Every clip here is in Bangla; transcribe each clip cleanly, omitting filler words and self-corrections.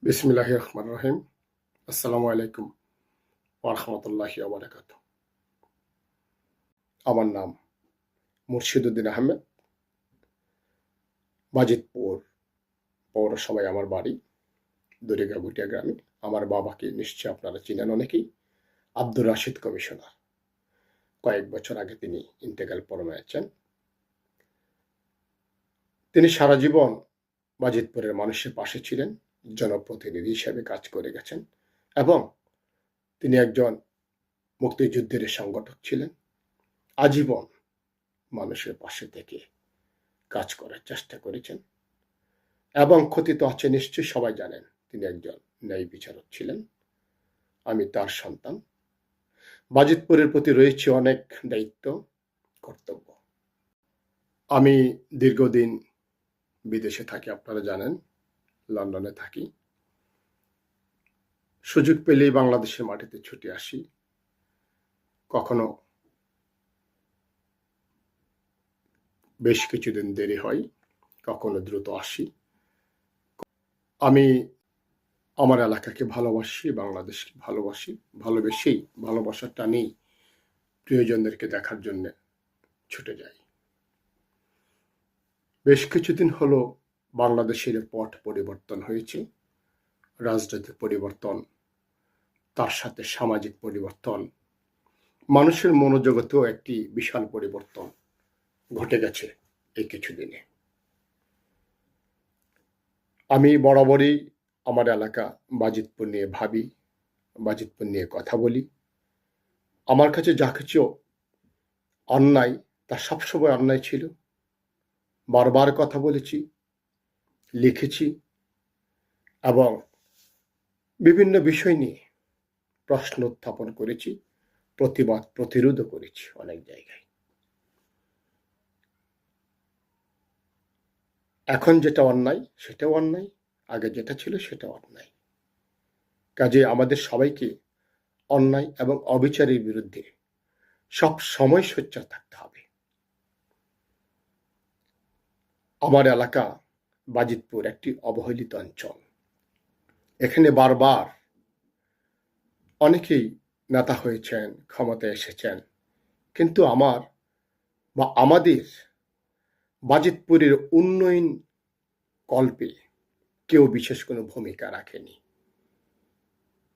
বিসমিল্লাহির রহমানির রহিম। আসসালামু আলাইকুম ওয়া রাহমাতুল্লাহি ওয়া বারাকাতুহু। আমার নাম মুর্শিদ উদ্দিন আহমেদ। বাজিতপুর পৌরসভায় আমার বাড়ি, দড়িগাবুটিয়া গ্রামে। আমার বাবাকে নিশ্চয়ই আপনারা চিনেন অনেকেই, আব্দুর রাশিদ কমিশনার। কয়েক বছর আগে তিনি ইন্তেকাল ফরমায়েছেন। তিনি সারা জীবন বাজিতপুরের মানুষের পাশে ছিলেন, জনপ্রতিনিধি হিসেবে কাজ করে গেছেন এবং তিনি একজন মুক্তিযুদ্ধের সংগঠক ছিলেন। আজীবন মানুষের পাশে থেকে কাজ করার চেষ্টা করেছেন এবং কথিত আছে, নিশ্চয়ই সবাই জানেন, তিনি একজন ন্যায় বিচারক ছিলেন। আমি তার সন্তান। বাজিতপুরের প্রতি রয়েছে অনেক দায়িত্ব, কর্তব্য। আমি দীর্ঘদিন বিদেশে থাকি, আপনারা জানেন, লন্ডনে থাকি। সুযোগ পেলেই বাংলাদেশের মাটিতে ছুটে আসি। কখনো বেশ কিছুদিন দেরি হয়, কখনো দ্রুত আসি। আমি আমার এলাকাকে ভালোবাসি, বাংলাদেশকে ভালোবাসি, ভালোবেসেই ভালোবাসার টানেই প্রিয়জনদেরকে দেখার জন্য ছুটে যাই। বেশ কিছুদিন হলো বাংলাদেশের পট পরিবর্তন হয়েছে, রাজনৈতিক পরিবর্তন, তার সাথে সামাজিক পরিবর্তন, মানুষের মনোজগতেও একটি বিশাল পরিবর্তন ঘটে গেছে এই কিছুদিনে। আমি বরাবরই আমার এলাকা বাজিতপুর নিয়ে ভাবি, বাজিতপুর নিয়ে কথা বলি। আমার কাছে যা কিছু অন্যায়, তা সবসময় অন্যায় ছিল। বারবার কথা বলেছি, লিখেছি এবং বিভিন্ন বিষয় নিয়ে প্রশ্ন উত্থাপন করেছি, প্রতিবাদ প্রতিরোধও করেছি অনেক জায়গায়। এখন যেটা অন্যায় সেটাও অন্যায়, আগে যেটা ছিল সেটাও অন্যায়। কাজে আমাদের সবাইকে অন্যায় এবং অবিচারের বিরুদ্ধে সব সময় সোচ্চার থাকতে হবে। আমার এলাকা বাজিতপুর একটি অবহেলিত অঞ্চল। এখানে বারবার অনেকেই নেতা হয়েছেন, ক্ষমতায় এসেছেন, কিন্তু আমাদের বাজিতপুরের উন্নয়ন কল্পে কেউ বিশেষ কোনো ভূমিকা রাখেনি।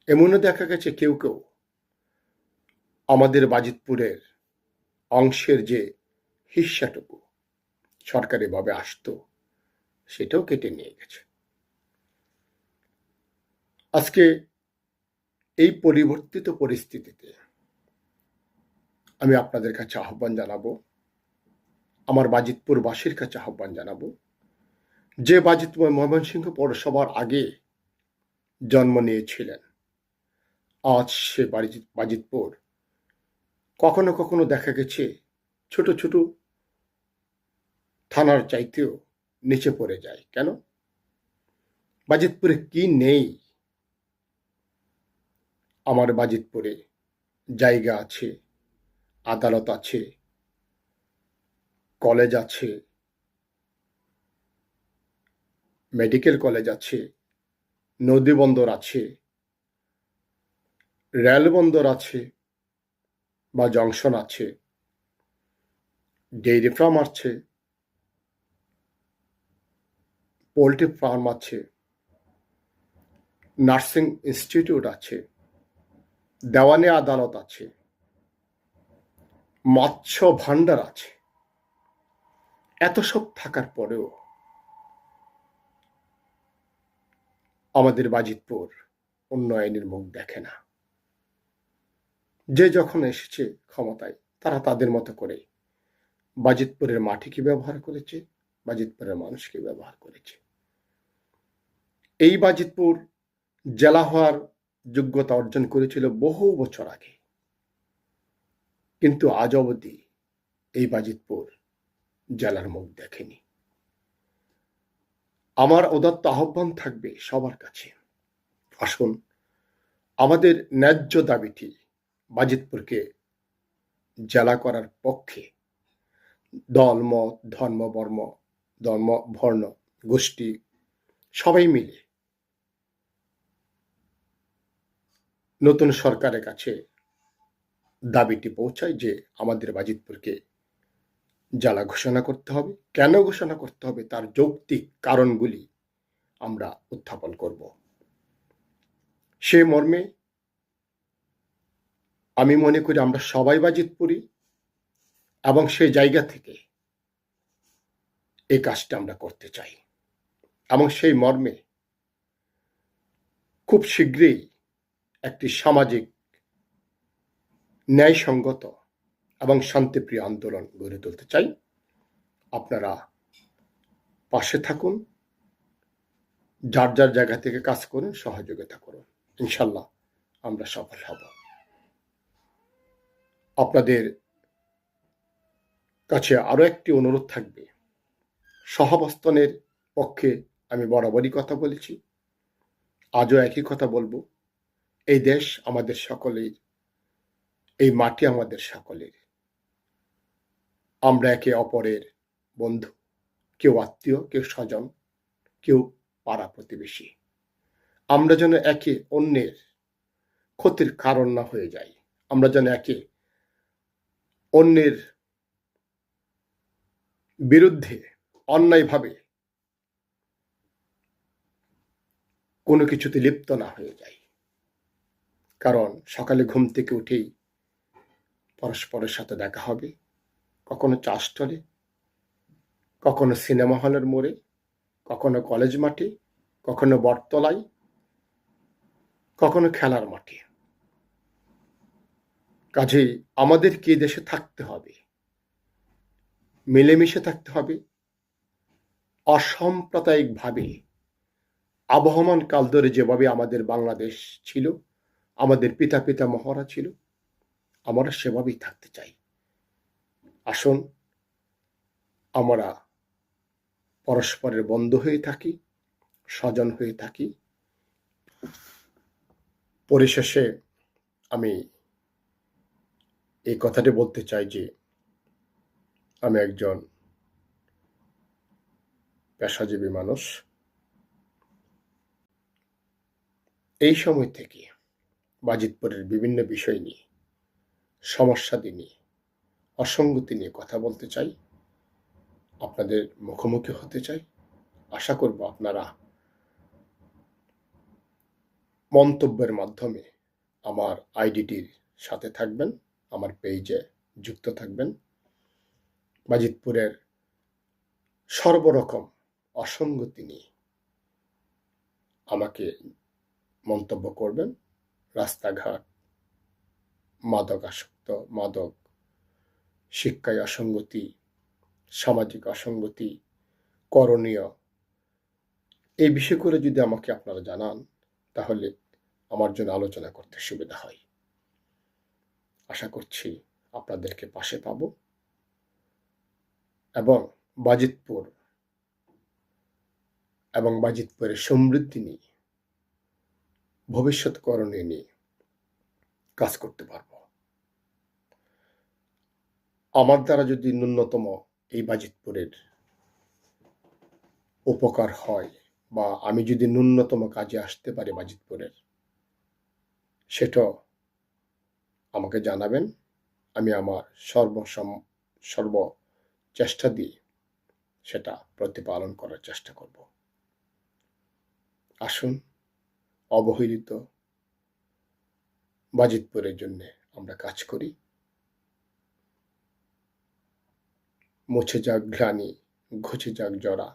এমনও দেখা গেছে কেউ কেউ আমাদের বাজিতপুরের অংশের যে হিস্সাটুকু সরকারিভাবে আসতো সেটাও কেটে নিয়ে গেছে। আজকে এই পরিবর্তিত পরিস্থিতিতে আমি আপনাদের কাছে আহ্বান জানাবো, আমার বাজিতপুরবাসীর কাছে আহ্বান জানাবো, যে বাজিতপুর ময়মনসিংহ পৌরসভার আগে জন্ম নিয়েছিলেন, আজ সে বাজিতপুর কখনো কখনো দেখা গেছে ছোট ছোট থানার চাইতেও নিচে পড়ে যায়। কেন? বাজিতপুরে কি নেই? আমার বাজিতপুরে জায়গা আছে, আদালত আছে, কলেজ আছে, মেডিকেল কলেজ আছে, নদী বন্দর আছে, রেল বন্দর আছে বা জংশন আছে, ডেইরি ফার্ম আছে, পোল্ট্রি ফার্ম আছে, নার্সিং ইনস্টিটিউট আছে, দেওয়ানি আদালত আছে, মৎস্য ভান্ডার আছে। এত সব থাকার পরেও আমাদের বাজিতপুর উন্নয়নের মুখ দেখে না। যে যখন এসেছে ক্ষমতায়, তারা তাদের মতো করে বাজিতপুরের মাটিকে ব্যবহার করেছে, বাজিতপুরের মানুষকে ব্যবহার করেছে। এই বাজিতপুর জেলা হওয়ার যোগ্যতা অর্জন করেছিল বহু বছর আগে, কিন্তু আজ অবধি এই বাজিতপুর জেলার মুখ দেখেনি। আমার উদাত্ত আহ্বান থাকবে সবার কাছে, আসুন আমাদের ন্যায্য দাবিটি বাজিতপুরকে জেলা করার পক্ষে দল, মত, ধর্ম, বর্ণ, গোষ্ঠী সবাই মিলে নতুন সরকারের কাছে দাবিটি পৌঁছায় যে আমাদের বাজিতপুরকে জেলা ঘোষণা করতে হবে। কেন ঘোষণা করতে হবে তার যৌক্তিক কারণগুলি আমরা উত্থাপন করব। সে মর্মে আমি মনে করি আমরা সবাই বাজিতপুরি এবং সেই জায়গা থেকে এই কাজটা আমরা করতে চাই এবং সেই মর্মে খুব শীঘ্রই একটি সামাজিক ন্যায়সঙ্গত এবং শান্তিপ্রিয় আন্দোলন গড়ে তুলতে চাই। আপনারা পাশে থাকুন, যার যার জায়গা থেকে কাজ করুন, সহযোগিতা করুন, ইনশাল্লাহ আমরা সফল হব। আপনাদের কাছে আরো একটি অনুরোধ থাকবে, সহাবস্থানের পক্ষে আমি বরাবরই কথা বলেছি, আজও একই কথা বলবো। এই দেশ আমাদের সকলের, এই মাটি আমাদের সকলের। আমরা একে অপরের বন্ধু, কেউ আত্মীয়, কেউ স্বজন, কেউ পাড়া প্রতিবেশী। আমরা যেন একে অন্যের ক্ষতির কারণ না হয়ে যাই। আমরা যেন একে অন্যের বিরুদ্ধে অন্যায়ভাবে কোনো কিছুতে লিপ্ত না হয়ে যাই। কারণ সকালে ঘুম থেকে উঠেই পরস্পরের সাথে দেখা হবে, কখনো চা স্টলে, কখনো সিনেমা হলের মোড়ে, কখনো কলেজ মাঠে, কখনো বটতলায়, কখনো খেলার মাঠে। কাজেই আমাদেরকে দেশে থাকতে হবে, মিলেমিশে থাকতে হবে, অসাম্প্রদায়িকভাবে। আবহমান কাল ধরে যেভাবে আমাদের বাংলাদেশ ছিল, আমাদের পিতা পিতামহরা ছিল, আমরা সেভাবেই থাকতে চাই। আসুন আমরা পরস্পরের বন্ধু হয়ে থাকি, স্বজন হয়ে থাকি। পরিশেষে আমি এই কথাটি বলতে চাই যে আমি একজন পেশাজীবী মানুষ। এই সময় থেকে বাজিতপুরের বিভিন্ন বিষয় নিয়ে, সমস্যাদি নিয়ে, অসঙ্গতি নিয়ে কথা বলতে চাই, আপনাদের মুখোমুখি হতে চাই। আশা করব আপনারা মন্তব্যের মাধ্যমে আমার আইডিটির সাথে থাকবেন, আমার পেজে যুক্ত থাকবেন। বাজিতপুরের সর্বরকম অসঙ্গতি নিয়ে আমাকে মন্তব্য করবেন। রাস্তাঘাট, মাদকাসক্ত, মাদক, শিক্ষায় অসঙ্গতি, সামাজিক অসঙ্গতি, করণীয়, এই বিষয়গুলো যদি আমাকে আপনারা জানান, তাহলে আমার জন্য আলোচনা করতে সুবিধা হয়। আশা করছি আপনাদেরকে পাশে পাব এবং বাজিতপুর এবং বাজিতপুরের সমৃদ্ধি নিয়ে, ভবিষ্যৎ করণীয় নিয়ে কাজ করতে পারব। আমার দ্বারা যদি ন্যূনতম এই বাজিতপুরের উপকার হয় বা আমি যদি ন্যূনতম কাজে আসতে পারি বাজিতপুরের, সেটা আমাকে জানাবেন। আমি আমার সর্ব চেষ্টা দিয়ে সেটা প্রতিপালন করার চেষ্টা করব। আসুন অবহেলিত বাজিতপুরের জন্য আমরা কাজ করি। মুছে যাক গ্লানি, ঘুচে যাক জরা,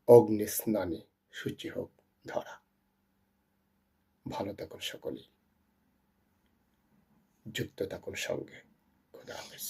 অগ্নি স্নানে সূচি হোক ধরা। ভালো থাকুন সকলেই, যুক্ত থাকুন সঙ্গে। খোদা হাফেজ।